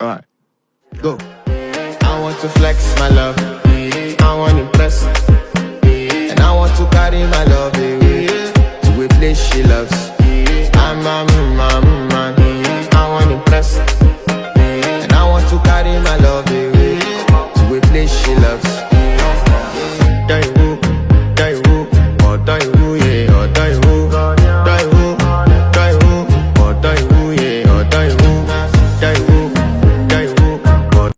Alright, go. I want to flex my love. I want to impress. And I want to carry my love.